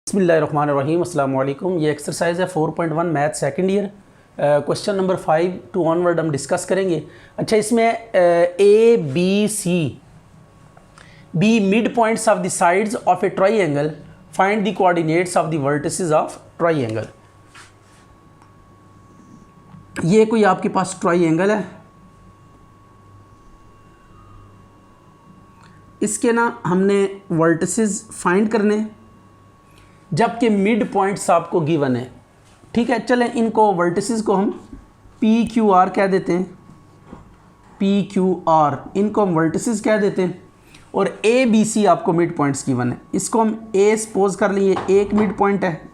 बिस्मिल्लाहिर्रहमानिर्रहीम अस्सलाम वालेकुम। ये एक्सरसाइज है 4.1 math second year, question number 5 to onward हम डिस्कस करेंगे। अच्छा, इसमें A B C be mid points of the sides of a triangle, find the coordinates of the vertices of triangle. ये कोई आपके पास ट्राइंगल है, इसके ना हमने वर्टिसेस फाइंड करने, जबकि मिड पॉइंट्स आपको गिवन है। ठीक है, चलें इनको वर्टिसेस को हम पी क्यू आर कह देते हैं, पी क्यू आर इनको हम वर्टिसेस कह देते हैं। और ए बी सी आपको मिड पॉइंट्स गिवन है, इसको हम ए सपोज कर लिए एक मिड पॉइंट है,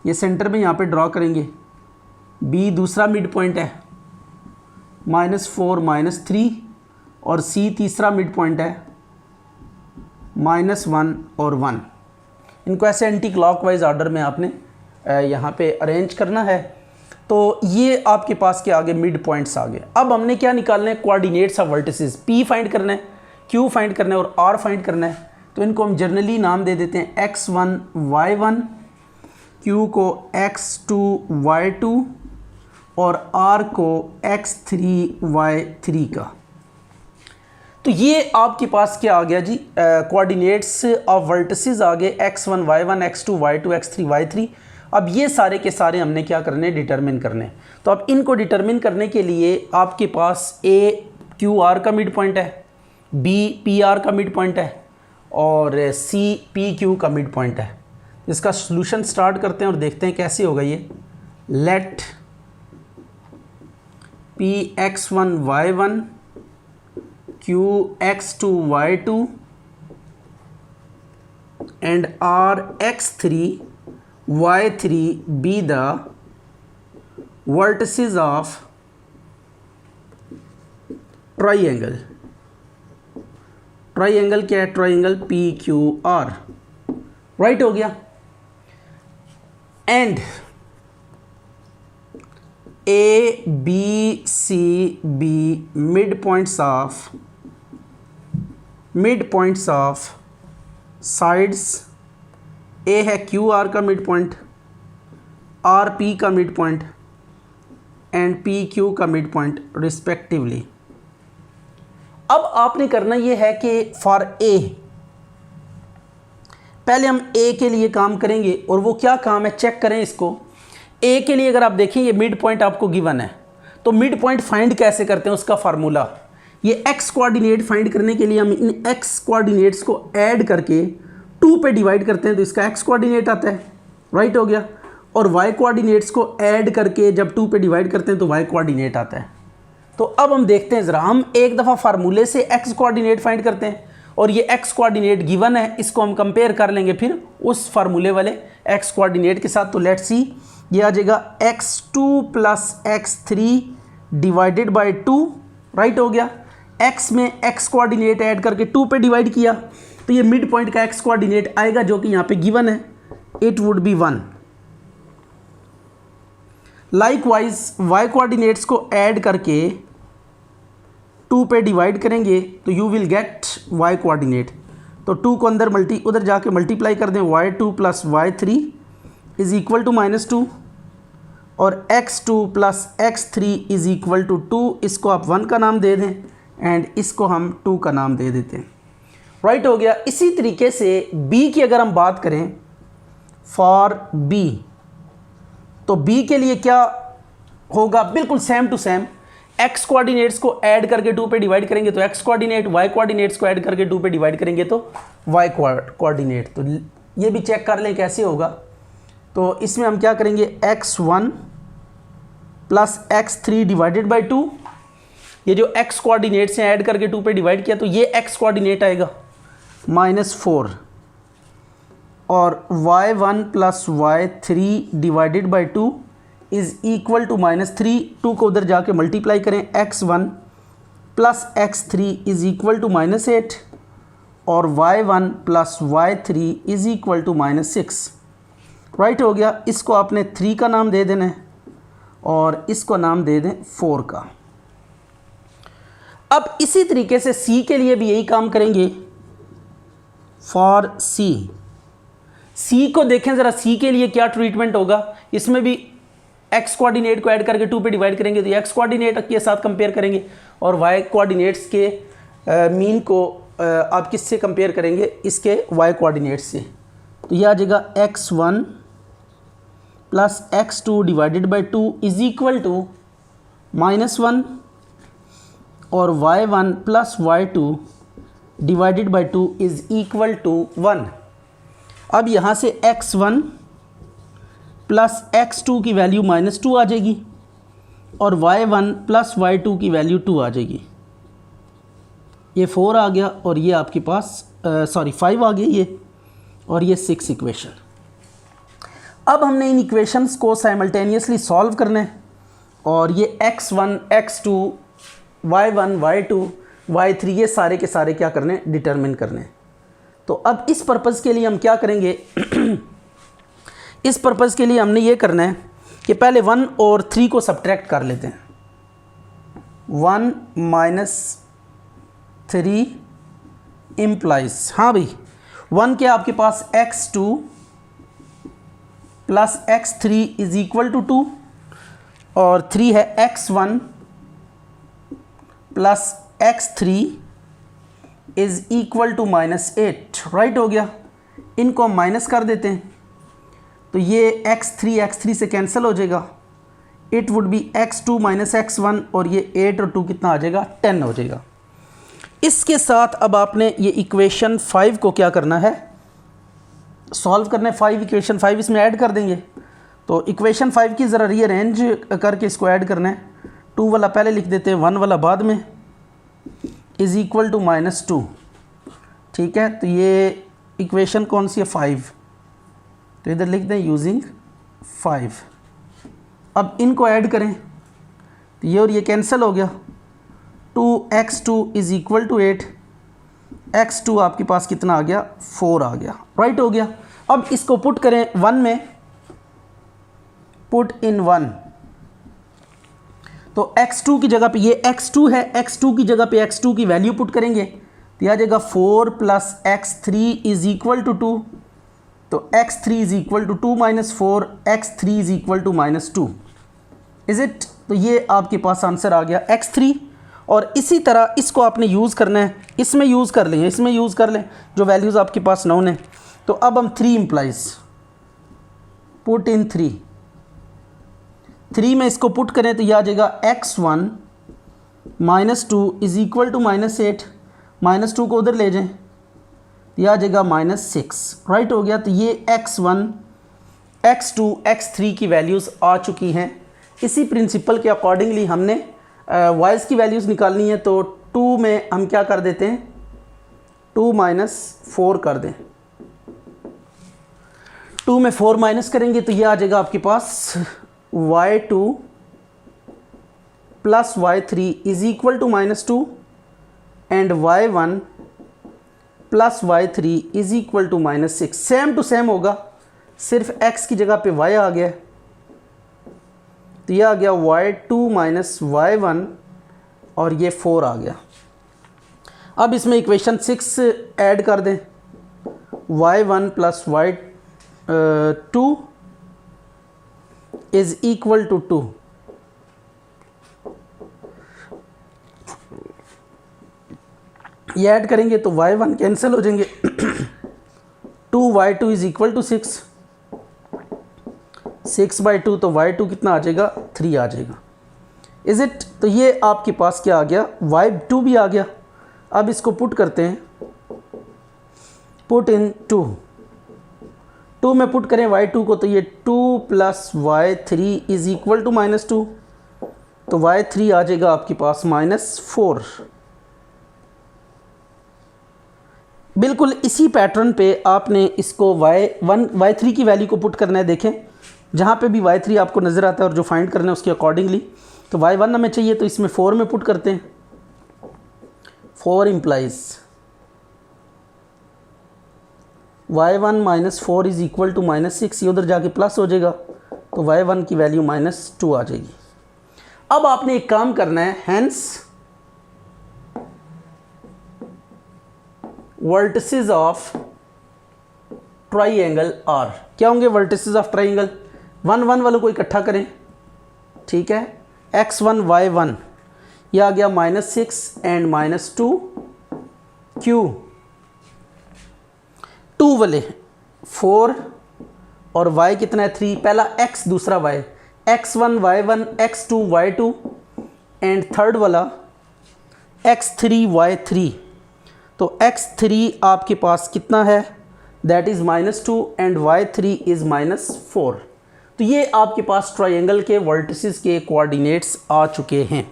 ये सेंटर में यहाँ पे ड्रॉ करेंगे। बी दूसरा मिड पॉइंट है -4 -3, और सी तीसरा मिड पॉइंट है -1 और 1। इनको ऐसे एंटी क्लॉकवाइज ऑर्डर में आपने यहाँ पे अरेंज करना है। तो ये आपके पास के आगे मिड पॉइंट्स आ गए। अब हमने क्या निकालना है, coordinates of vertices. P find करना है, क्यू फाइंड करना है और आर फाइंड करना है। तो इनको हम जनरली नाम दे देते हैं x1 y1, क्यू को x2 y2 और r को x3 y3 का। तो ये आपके पास क्या आ गया जी, कोऑर्डिनेट्स ऑफ वर्टिसेस आ गए x1 y1 x2 y2 x3 y3। अब ये सारे के सारे हमने क्या करने, डिटरमिन करने। तो अब इनको डिटरमिन करने के लिए आपके पास a क्यू आर का मिड पॉइंट है, b पी आर का मिड पॉइंट है और c पी क्यू का मिड पॉइंट है। इसका सॉल्यूशन स्टार्ट करते हैं और देखते हैं कैसे होगा ये। Let p x1 y1 q x2 y2 and r x3 y3 be the vertices of triangle। Triangle क्या है, triangle P Q R. Right हो गया। And A B C be mid points of sides. A है Q R का mid point, R P का mid point and P Q का mid point respectively. अब आपने करना ये है कि फॉर ए, पहले हम ए के लिए काम करेंगे। और वो क्या काम है, चेक करें इसको। ए के लिए अगर आप देखें, ये मिड पॉइंट आपको गिवन है, तो मिड पॉइंट फाइंड कैसे करते हैं, उसका फार्मूला। ये एक्स कोऑर्डिनेट फाइंड करने के लिए हम इन एक्स कोऑर्डिनेट्स को ऐड करके 2 पे डिवाइड करते हैं, तो इसका एक्स कोऑर्डिनेट आता है। राइट हो गया। और वाई कोऑर्डिनेट्स को ऐड करके जब 2 पे डिवाइड करते हैं तो वाई कोऑर्डिनेट आता है। तो अब हम देखते हैं ज़रा, हम एक दफ़ा फार्मूले से एक्स कोऑर्डिनेट फाइंड करते हैं और ये एक्स कोऑर्डिनेट गिवन है, इसको हम कंपेयर कर लेंगे फिर उस फार्मूले वाले एक्स कोऑर्डिनेट के साथ। तो लेट्स सी, ये आ जाएगा x2 + x3 divided by 2। Right हो गया। x में x कोऑर्डिनेट ऐड करके 2 पे डिवाइड किया, तो ये मिड पॉइंट का x कोऑर्डिनेट आएगा जो कि यहाँ पे गिवन है, it would be 1। Likewise y coordinates को ऐड करके 2 पे डिवाइड करेंगे तो you will get y coordinate. तो 2 को अंदर उधर जाके मल्टीप्लाई कर दें, y2 + y3 is equal to -2 और x2 + x3 is equal to 2। इसको आप 1 का नाम दे दें एंड इसको हम 2 का नाम दे देते हैं। राइट हो गया। इसी तरीके से b की अगर हम बात करें, फॉर b, तो b के लिए क्या होगा, बिल्कुल same to same. x coordinates को ऐड करके 2 पे डिवाइड करेंगे तो x कोऑर्डिनेट, y कोऑर्डिनेट्स को ऐड करके 2 पे डिवाइड करेंगे तो y कोऑर्डिनेट। तो ये भी चेक कर लें कैसे होगा। तो इसमें हम क्या करेंगे, x1 + x3 डिवाइडेड बाई 2। ये जो x कोऑर्डिनेट्स हैं ऐड करके 2 पे डिवाइड किया तो ये x कोऑर्डिनेट आएगा -4, और y1 + y3 divided by 2 is equal to -3। 2 को उधर जाके मल्टीप्लाई करें, x1 + x3 is equal to -8 और y1 + y3 is equal to -6। Right हो गया। इसको आपने 3 का नाम दे देना है और इसको नाम दे दें 4 का। अब इसी तरीके से सी के लिए भी यही काम करेंगे। फॉर सी, सी को देखें ज़रा, सी के लिए क्या ट्रीटमेंट होगा, इसमें भी एक्स कोऑर्डिनेट को ऐड करके 2 पे डिवाइड करेंगे तो एक्स कोऑर्डिनेट के साथ कंपेयर करेंगे और वाई कोऑर्डिनेट्स के मीन को आप किससे कंपेयर करेंगे, इसके वाई कोऑर्डिनेट से। तो यह आ जाएगा x1 plus x2 divided by 2 is equal to -1 और y1 plus y2 divided by 2 is equal to 1। अब यहाँ से x1 प्लस x2 की वैल्यू -2 आ जाएगी और y1 प्लस y2 की वैल्यू 2 आ जाएगी। ये 4 आ गया और ये आपके पास 5 आ गया ये, और ये 6 इक्वेशन। अब हमने इन इक्वेशंस को साइमल्टेनियसली सॉल्व करना है और ये x1 x2 y1 y2 y3 ये सारे के सारे क्या करने, डिटरमिन करने। तो अब इस पर्पज़ के लिए हम क्या करेंगे इस पर्पज़ के लिए हमने ये करना है कि पहले 1 और 3 को सब्ट्रैक्ट कर लेते हैं। 1 माइनस 3 इम्प्लाइज, हाँ भाई 1 क्या आपके पास x2 plus x3 is equal to 2 और 3 है x1 plus x3 is equal to -8, right हो गया। इनको हम माइनस कर देते हैं तो ये x3 से कैंसिल हो जाएगा, it would be x2 minus x1 और ये 8 और 2 कितना आ जाएगा, 10 हो जाएगा। इसके साथ अब आपने ये इक्वेशन 5 को क्या करना है, सॉल्व करना है। 5 इक्वेशन 5 इसमें ऐड कर देंगे। तो इक्वेशन 5 की ज़रा रीअरेंज करके इसको ऐड करना है। 2 वाला पहले लिख देते हैं, 1 वाला बाद में, इज़ इक्वल टू -2, ठीक है। तो ये इक्वेशन कौन सी है, 5, तो इधर लिख दें यूजिंग 5। अब इनको ऐड करें तो ये और ये कैंसिल हो गया। 2x2 is equal to 8, x2 आपके पास कितना आ गया, 4 आ गया, राइट हो गया। अब इसको पुट करें 1 में, पुट इन 1, तो x2 की जगह पे ये x2 है, x2 की जगह पे x2 की वैल्यू पुट करेंगे तो यह आ जाएगा 4 plus x3 is equal to 2, तो x3 is equal to 2 minus 4, x3 is equal to -2, is it. तो ये आपके पास आंसर आ गया x3। और इसी तरह इसको आपने यूज़ करना है, इसमें यूज़ कर लें, इसमें यूज़ कर लें जो वैल्यूज़ आपके पास नोन है। तो अब हम 3 इम्प्लाइज, पुट इन 3 में इसको पुट करें तो यह आ जाएगा x1 -2 इज इक्वल टू -8, -2 को उधर ले जाएं यह आ जाएगा -6, राइट हो गया। तो ये x1 x2 x3 की वैल्यूज़ आ चुकी हैं। इसी प्रिंसिपल के अकॉर्डिंगली हमने वाइज की वैल्यूज़ निकालनी है। तो 2 में हम क्या कर देते हैं, 2 माइनस 4 कर दें, 2 में 4 माइनस करेंगे तो ये आ जाएगा आपके पास y2 plus y3 is equal to -2 and y1 plus y3 is equal to -6। Same to same होगा, सिर्फ x की जगह पे y आ गया, तो यह आ गया y2 माइनस y1 और ये 4 आ गया। अब इसमें इक्वेशन 6 ऐड कर दें, y1 plus y2 is equal to 2, ये ऐड करेंगे तो y1 कैंसिल हो जाएंगे, 2y2 इज इक्वल टू 6, 6/2 तो y2 कितना आ जाएगा, 3 आ जाएगा, इज़ इट। तो ये आपके पास क्या आ गया, y2 भी आ गया। अब इसको पुट करते हैं, पुट इन 2 में पुट करें y2 को तो ये 2 plus y3 is equal to -2, तो y3 आ जाएगा आपके पास -4। बिल्कुल इसी पैटर्न पे आपने इसको y1 y3 की वैल्यू को पुट करना है। देखें जहाँ पे भी y3 आपको नज़र आता है और जो फाइंड करना है उसके अकॉर्डिंगली, तो y1 हमें चाहिए तो इसमें 4 में पुट करते हैं, 4 implies y1 minus 4 is equal to -6, ये उधर जाके प्लस हो जाएगा तो y1 की वैल्यू -2 आ जाएगी। अब आपने एक काम करना है, hence vertices of triangle are. क्या होंगे वर्टिसेस ऑफ ट्राइंगल? 1 1 वालों को इकट्ठा करें, ठीक है, x1 y1 ये आ गया -6 एंड -2 q, 2 वाले 4 और y कितना है 3, पहला x दूसरा y, x1 y1 x2 y2 and third वाला x3 y3। तो x3 आपके पास कितना है, that is -2 and y3 is -4। तो ये आपके पास ट्रायंगल के वर्टिसेस के कोऑर्डिनेट्स आ चुके हैं।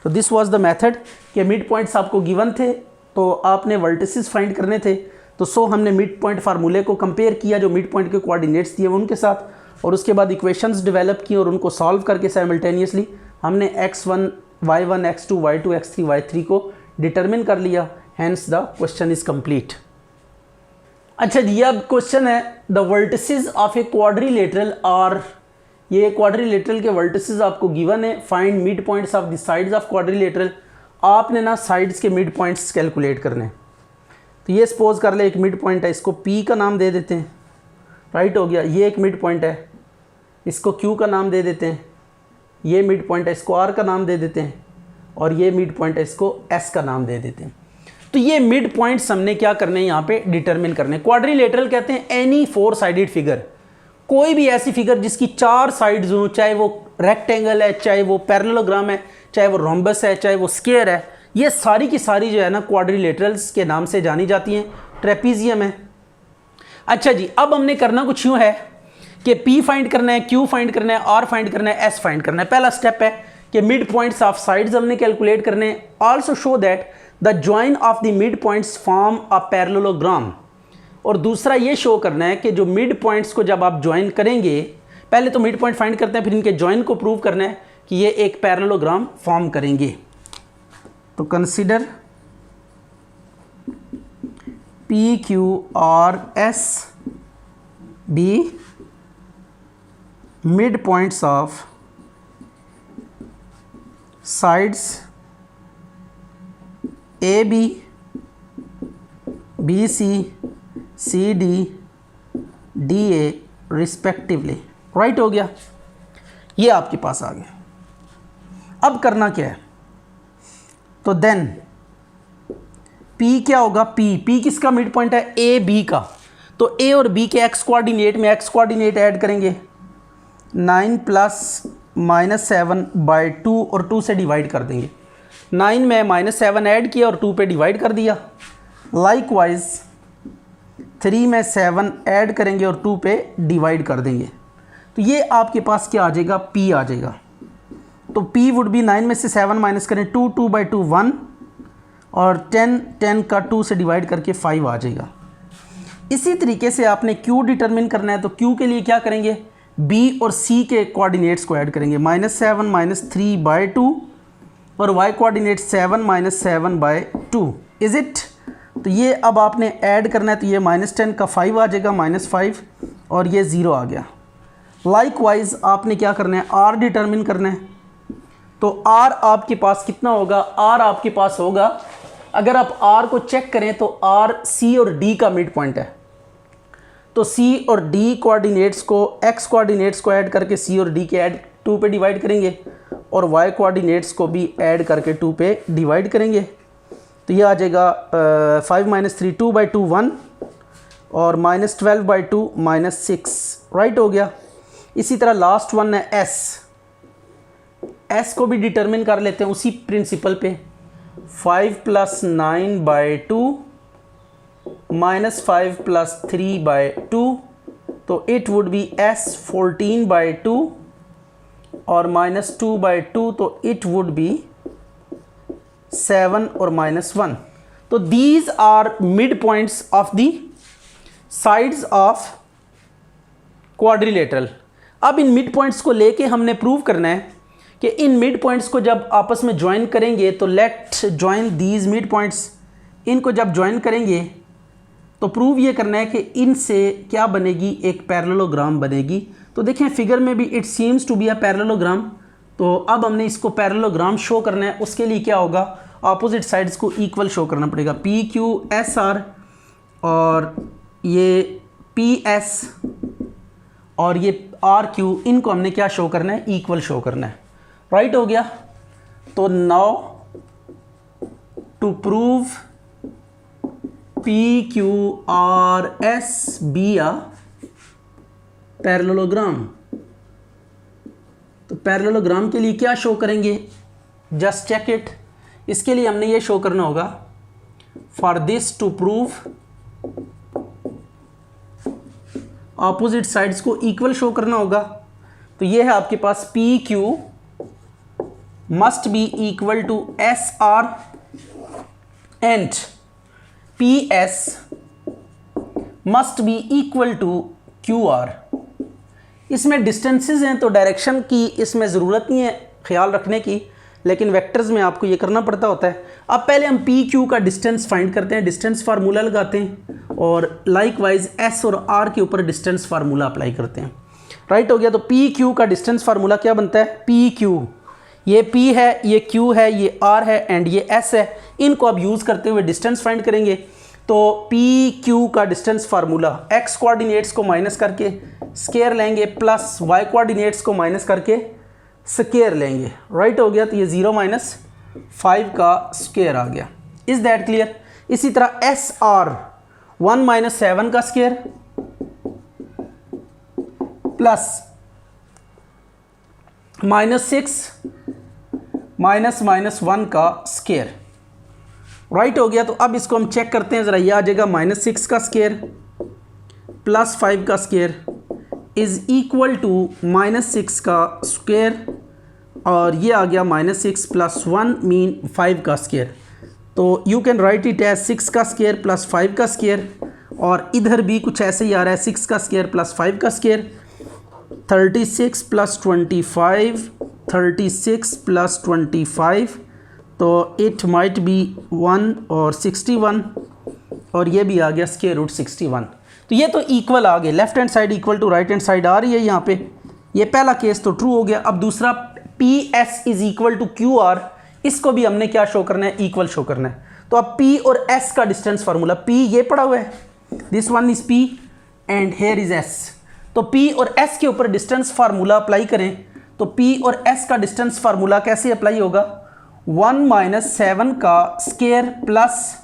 तो दिस वाज द मेथड कि मिड पॉइंट्स आपको गिवन थे तो आपने वर्टिसेस फाइंड करने थे। तो सो हमने मिड पॉइंट फार्मूले को कंपेयर किया जो मिड पॉइंट के कोऑर्डिनेट्स दिए उनके साथ, और उसके बाद इक्वेशंस डेवलप की और उनको सॉल्व करके साइमल्टेनियसली हमने x1 y1 x2 y2 x3 y3 को डिटरमिन कर लिया। Hence the question is complete. अच्छा जी, अब क्वेश्चन है the vertices of a quadrilateral are. ये क्वाड्रिलेटरल के वर्टिसेस आपको गिवन है, find mid points of the sides of quadrilateral. आपने ना साइड्स के मिड पॉइंट्स कैलकुलेट करने। तो ये सपोज कर ले एक मिड पॉइंट है, इसको P का नाम दे देते हैं, राइट हो गया। ये एक मिड पॉइंट है, इसको Q का नाम दे देते हैं। ये मिड पॉइंट है, इसको R का नाम दे देते हैं, और ये मिड पॉइंट है, इसको S का नाम दे देते हैं। तो ये मिड पॉइंट्स हमने क्या करने हैं यहाँ पे डिटरमिन करने। क्वाड्रिलेटरल कहते हैं एनी 4 साइडेड फिगर, कोई भी ऐसी फिगर जिसकी 4 साइड्स हो, चाहे वो रेक्टेंगल है, चाहे वो पैरेललोग्राम है, चाहे वो रोम्बस है, चाहे वो स्क्वायर है, ये सारी की सारी जो है ना क्वाड्रिलेटरल्स के नाम से जानी जाती हैं। ट्रेपीजियम है। अच्छा जी, अब हमने करना कुछ यूँ है कि P फाइंड करना है, Q फाइंड करना है, R फाइंड करना है, S फाइंड करना है। पहला स्टेप है कि मिड पॉइंट्स ऑफ साइड्स हमने कैलकुलेट करने। Also show that the join of the mid points form a parallelogram. और दूसरा ये शो करना है कि जो मिड पॉइंट्स को जब आप ज्वाइन करेंगे, पहले तो मिड पॉइंट फाइंड करते हैं, फिर इनके जॉइन को प्रूव करना है कि ये एक पैरेललोग्राम फॉर्म करेंगे। तो consider PQRS be mid points of sides AB, BC, CD, DA respectively. Right हो गया, ये आपके पास आ गया। अब करना क्या है, तो देन P क्या होगा, P किसका मिड पॉइंट है, A B का। तो A और B के x कोऑर्डिनेट में x कोऑर्डिनेट ऐड करेंगे, 9 + -7/2 और 2 से डिवाइड कर देंगे। 9 में -7 ऐड किया और 2 पे डिवाइड कर दिया। लाइकवाइज 3 में 7 ऐड करेंगे और 2 पे डिवाइड कर देंगे। तो ये आपके पास क्या आ जाएगा, P आ जाएगा। तो P वुड बी 9 में से 7 माइनस करें 2, 2/2 1 और 10 का 2 से डिवाइड करके 5 आ जाएगा। इसी तरीके से आपने Q डिटरमिन करना है। तो Q के लिए क्या करेंगे, B और C के कोऑर्डिनेट्स को ऐड करेंगे, -7 - 3/2 और y कोऑर्डिनेट 7 - 7/2 इज इट। तो ये अब आपने ऐड करना है, तो ये -10 का 5 आ जाएगा, -5 और ये 0 आ गया। लाइकवाइज आपने क्या करना है, R डिटरमिन करना है। तो R आपके पास कितना होगा, R आपके पास होगा, अगर आप R को चेक करें तो R C और D का मिड पॉइंट है। तो C और D कोऑर्डिनेट्स को X कोऑर्डिनेट्स को ऐड करके C और D के ऐड 2 पे डिवाइड करेंगे और Y कोऑर्डिनेट्स को भी ऐड करके 2 पे डिवाइड करेंगे। तो ये आ जाएगा 5 - 3 2/2 1 और -12/2 -6। राइट हो गया। इसी तरह लास्ट वन है S को भी डिटरमिन कर लेते हैं उसी प्रिंसिपल पे। 5 + 9/2 -5 + 3/2, तो इट वुड बी S 14/2 और -2/2, तो इट वुड बी 7 और -1। तो these are mid points of the sides of quadrilateral. अब इन मिड पॉइंट्स को लेके हमने प्रूव करना है कि इन मिड पॉइंट्स को जब आपस में ज्वाइन करेंगे, तो let join these mid points. इनको जब ज्वाइन करेंगे तो प्रूव ये करना है कि इनसे क्या बनेगी, एक पैरेललोग्राम बनेगी। तो देखें फिगर में भी it seems to be a parallelogram. तो अब हमने इसको पैरेललोग्राम शो करना है। उसके लिए क्या होगा, ऑपोजिट साइड्स को इक्वल शो करना पड़ेगा। PQSR और ये पी एस और ये आर क्यू, इनको हमने क्या शो करना है, इक्वल शो करना है। राइट हो गया। तो now to prove P Q R S be a parallelogram, तो पैरेललोग्राम के लिए क्या शो करेंगे, जस्ट चेक इट। इसके लिए हमने ये शो करना होगा, for this to prove opposite sides को इक्वल शो करना होगा। तो ये है आपके पास P Q must be equal to S R and P S must be equal to Q R. इसमें डिस्टेंसेस हैं तो डायरेक्शन की इसमें ज़रूरत नहीं है ख्याल रखने की, लेकिन वेक्टर्स में आपको ये करना पड़ता होता है। अब पहले हम पी क्यू का डिस्टेंस फाइंड करते हैं, डिस्टेंस फार्मूला लगाते हैं और लाइकवाइज एस और आर के ऊपर डिस्टेंस फार्मूला अप्लाई करते हैं। राइट हो गया। तो पी क्यू का डिस्टेंस फार्मूला क्या बनता है, पी क्यू, ये पी है, ये क्यू है, ये आर है एंड ये एस है। इनको अब यूज़ करते हुए डिस्टेंस फाइंड करेंगे। तो पी क्यू का डिस्टेंस फार्मूला एक्स कोऑर्डिनेट्स को माइनस करके स्केयर लेंगे प्लस वाई कोऑर्डिनेट्स को माइनस करके स्केयर लेंगे। राइट हो गया। तो ये 0 - 5 का स्केयर आ गया। Is that clear. इसी तरह एस आर 1 - 7 का स्केयर प्लस -6 -1 का स्केयर। राइट हो गया। तो अब इसको हम चेक करते हैं ज़रा, यह आ जाएगा -6 का स्केयर प्लस 5 का स्केयर इज़ इक्वल टू -6 का स्क्वायर और ये आ गया -6 + 1 मीन 5 का स्क्वायर। तो you can write it as 6 का स्क्वायर प्लस 5 का स्क्वायर, और इधर भी कुछ ऐसे ही आ रहा है 6 का स्क्वायर प्लस 5 का स्क्वायर। 36 + 25, 36 + 25, तो इट माइट बी 1 और 61, और ये भी आ गया स्क्वायर रूट 61। तो ये तो इक्वल आ गए, left hand side equal to right hand side आ रही है यहाँ पे। ये पहला केस तो ट्रू हो गया। अब दूसरा P S is equal to Q R, इसको भी हमने क्या शो करना है, इक्वल शो करना है। तो अब पी और एस का डिस्टेंस फार्मूला, पी ये पड़ा हुआ है, this one is P and here is S. तो पी और एस के ऊपर डिस्टेंस फार्मूला अप्लाई करें तो पी और एस का डिस्टेंस फार्मूला कैसे अप्लाई होगा, 1 - 7 का स्क्वायर प्लस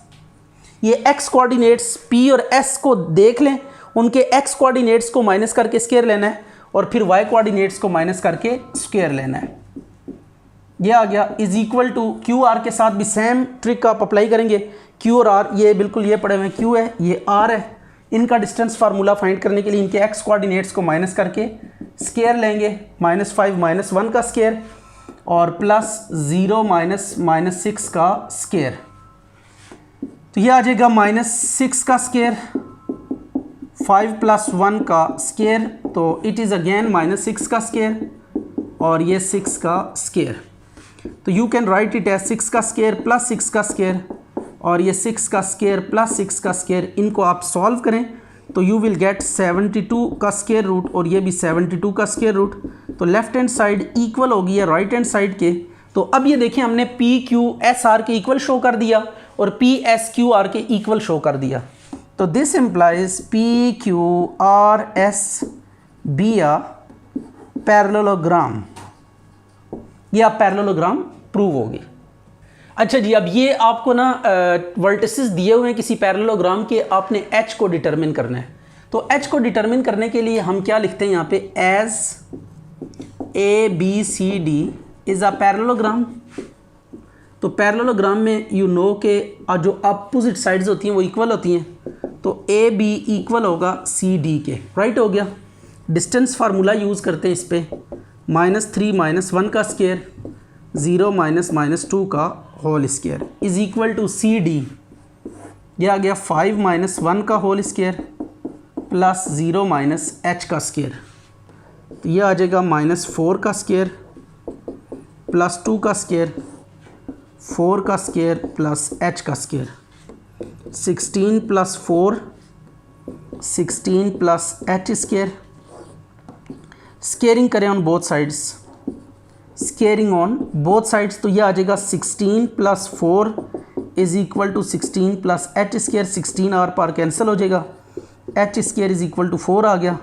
ये एक्स कोऑर्डिनेट्स पी और एस को देख लें, उनके एक्स कोऑर्डिनेट्स को माइनस करके स्क्वायर लेना है और फिर वाई कोऑर्डिनेट्स को माइनस करके स्क्वायर लेना है। ये आ गया is equal to Q R के साथ भी सेम ट्रिक आप अप्लाई करेंगे। क्यू और आर ये बिल्कुल ये पड़े हुए हैं, क्यू है ये आर है, इनका डिस्टेंस फार्मूला फाइंड करने के लिए इनके एक्स कोऑर्डिनेट्स को माइनस करके स्क्वायर लेंगे, -5 - 1 का स्क्वायर और प्लस 0 - -6 का स्क्वायर। तो ये आ जाएगा -6 का स्क्वायर, 5 + 1 का स्क्वायर, तो इट इज़ अगेन -6 का स्क्वायर और ये 6 का स्क्वायर। तो you can write it as 6 का स्क्वायर प्लस 6 का स्क्वायर और ये 6 का स्क्वायर प्लस 6 का स्क्वायर। इनको आप सॉल्व करें तो यू विल गेट 72 का स्क्वायर रूट और ये भी 72 का स्क्वायर रूट। तो लेफ्ट हैंड साइड इक्वल होगी है राइट हैंड साइड के। तो अब ये देखें हमने पी क्यू एस आर के इक्वल शो कर दिया और पी एस क्यू आर के इक्वल शो कर दिया। तो this implies P Q R S be a parallelogram. ये आप पैरेललोग्राम प्रूव होगी। अच्छा जी, अब ये आपको ना वर्टिसेस दिए हुए हैं किसी पैरेललोग्राम के, आपने एच को डिटरमिन करना है। तो एच को डिटरमिन करने के लिए हम क्या लिखते हैं यहाँ पे, as A B C D is a parallelogram. तो पैरेललोग्राम में यू नो के जो अपोजिट साइड्स होती हैं वो इक्वल होती हैं, तो ए बी इक्वल होगा सी डी के। राइट हो गया। डिस्टेंस फार्मूला यूज़ करते हैं इस पर, -3 - 1 का स्क्वायर, 0 - -2 का whole square is equal to C D. यह आ गया 5 - 1 का होल स्क्वायर प्लस 0 - h का स्क्वायर। तो यह आ जाएगा -4 का स्क्वायर प्लस 2 का स्क्वायर, 4 का स्क्वायर प्लस h का square, 16 + 4 16 plus h square. Squaring करें on both sides, squaring on both sides, तो यह आ जाएगा 16 + 4 is equal to 16 plus h square. 16 आर पार कैंसिल हो जाएगा H square is equal to 4 आ गया,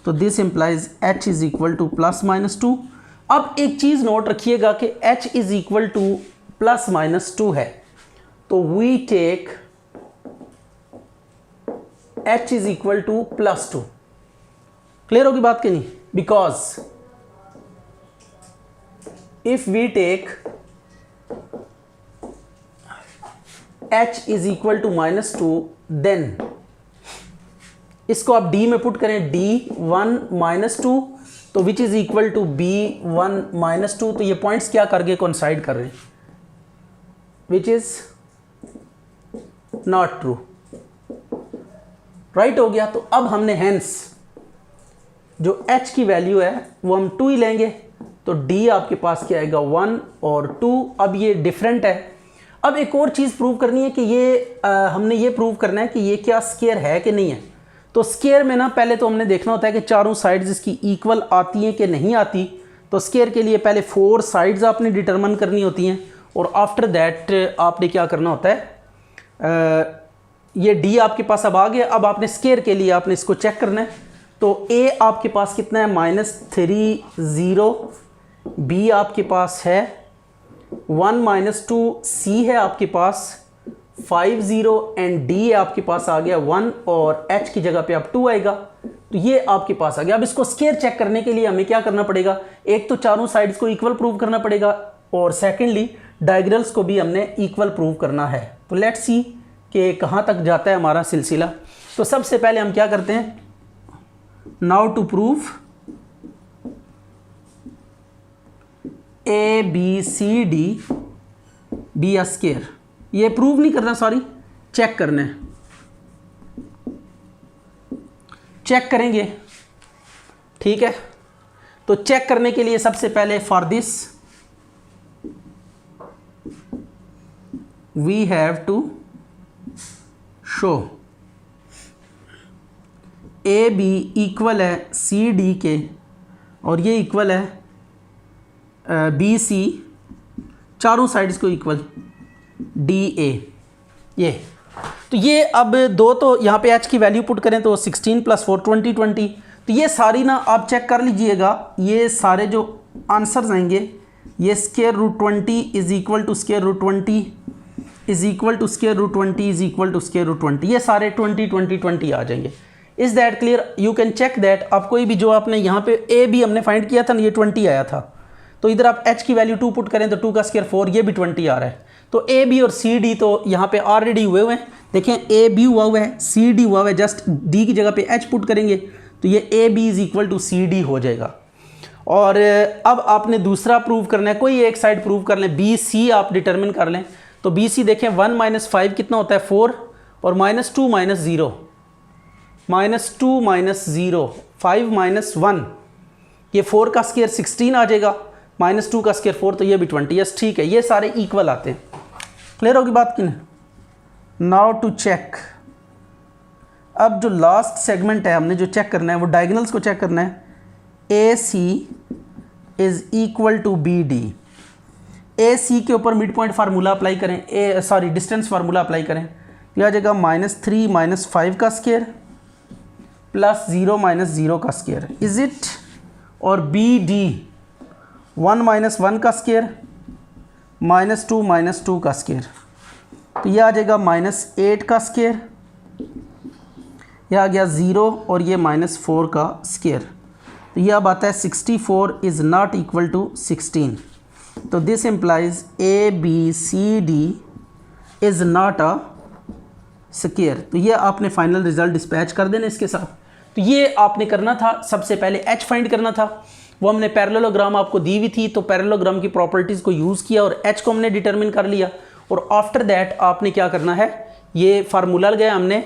तो this implies H is equal to +-2। अब एक चीज़ नोट रखिएगा कि एच इज इक्वल टू +-2 है, तो we take H is equal to +2। Clear होगी बात कि नहीं? Because if we take h is equal to -2 then इसको आप d में पुट करें, d1 -2, तो which is equal to b1 -2। तो ये पॉइंट्स क्या करके कोइंसाइड कर रहे हैं, which is not true. Right हो गया। तो अब हमने हेंस जो h की वैल्यू है वो हम 2 ही लेंगे, तो d आपके पास क्या आएगा 1 और 2। अब ये डिफरेंट है। अब एक और चीज़ प्रूव करनी है कि ये हमने ये प्रूव करना है कि ये क्या स्केयर है कि नहीं है। तो स्केयर में ना पहले तो हमने देखना होता है कि चारों साइड्स इसकी इक्वल आती हैं कि नहीं आती। तो स्केयर के लिए पहले 4 साइड्स आपने डिटरमिन करनी होती हैं, और आफ्टर दैट आपने क्या करना होता है, ये d आपके पास अब आ गया। अब आपने स्केयर के लिए आपने इसको चेक करना है। तो a आपके पास कितना है -30, b आपके पास है 1 - 2, c है आपके पास 50 एंड d आपके पास आ गया 1 और h की जगह पे अब 2 आएगा। तो ये आपके पास आ गया। अब इसको स्केयर चेक करने के लिए हमें क्या करना पड़ेगा, एक तो चारों साइड्स को इक्वल प्रूव करना पड़ेगा, और सेकेंडली डायगोनल्स को भी हमने इक्वल प्रूव करना है। तो लेट्स सी कि कहाँ तक जाता है हमारा सिलसिला। तो सबसे पहले हम क्या करते हैं, now to prove ABCD be a square. ये प्रूव नहीं करना, सॉरी चेक करना है। चेक करेंगे, ठीक है। तो चेक करने के लिए सबसे पहले for this we have to show AB equal है CD के, और ये इक्वल है BC, चारों साइड्स को इक्वल DA। ये तो ये अब दो, तो यहाँ पे h की वैल्यू पुट करें तो 16 + 4 20। तो ये सारी ना आप चेक कर लीजिएगा, ये सारे जो आंसर्स आएंगे, ये √20 is equal to √20 is equal to √20 is equal to √20, ये सारे 20 20 20 आ जाएंगे। Is that clear? You can check that. आप कोई भी जो आपने यहाँ पे a b हमने फाइंड किया था ना, ये 20 आया था, तो इधर आप h की वैल्यू 2 पुट करें तो 2 का स्क्वायर 4, ये भी 20 आ रहा है। तो a b और c d तो यहाँ पे ऑलरेडी हुए हैं। देखें a b हुआ है, c d हुआ है, जस्ट d की जगह पे h पुट करेंगे तो ये a b is equal to c d हो जाएगा। और अब आपने दूसरा प्रूव करना है, कोई एक साइड प्रूव कर लें, b c आप डिटरमिन कर लें। तो b c देखें 1 - 5 कितना होता है 4, और -2 - 0 -2 - 0 5 - 1, ये 4 का स्क्वायर 16 आ जाएगा, -2 का स्क्वायर 4, तो ये भी 20। यस ठीक है, ये सारे इक्वल आते हैं। क्लियर होगी बात कि नहीं? नाउ टू चेक, अब जो लास्ट सेगमेंट है हमने जो चेक करना है वो डायगोनल्स को चेक करना है। AC is equal to BD। AC के ऊपर मिड पॉइंट फार्मूला अप्लाई करें, डिस्टेंस फार्मूला अप्लाई करें, तो आ जाएगा -3 - 5 का स्क्वायर + 0 - 0 का स्क्वायर इज इट। और BD 1 - 1 का स्क्वायर -2 - 2 का स्क्वायर, तो ये आ जाएगा -8 का स्क्वायर, यह आ गया 0 और ये -4 का स्क्वायर। तो ये अब आता है 64 इज़ नॉट इक्वल टू 16। तो this implies ABCD is not a square. तो ये आपने फाइनल रिजल्ट डिस्पैच कर देना इसके साथ। तो ये आपने करना था, सबसे पहले h फाइंड करना था। वो हमने पैरेललोग्राम आपको दी हुई थी, तो पैरेललोग्राम की प्रॉपर्टीज़ को यूज़ किया और h को हमने डिटरमिन कर लिया। और आफ्टर दैट आपने क्या करना है, ये फार्मूला लगाया हमने,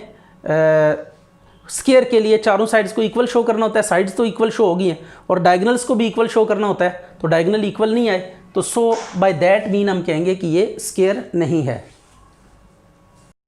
स्क्वायर के लिए चारों साइड्स को इक्वल शो करना होता है, साइड्स तो इक्वल शो होगी हैं, और डायगोनल्स को भी इक्वल शो करना होता है। तो डायगोनल इक्वल नहीं आए तो सो बाय दैट मीन हम कहेंगे कि ये स्क्वायर नहीं है।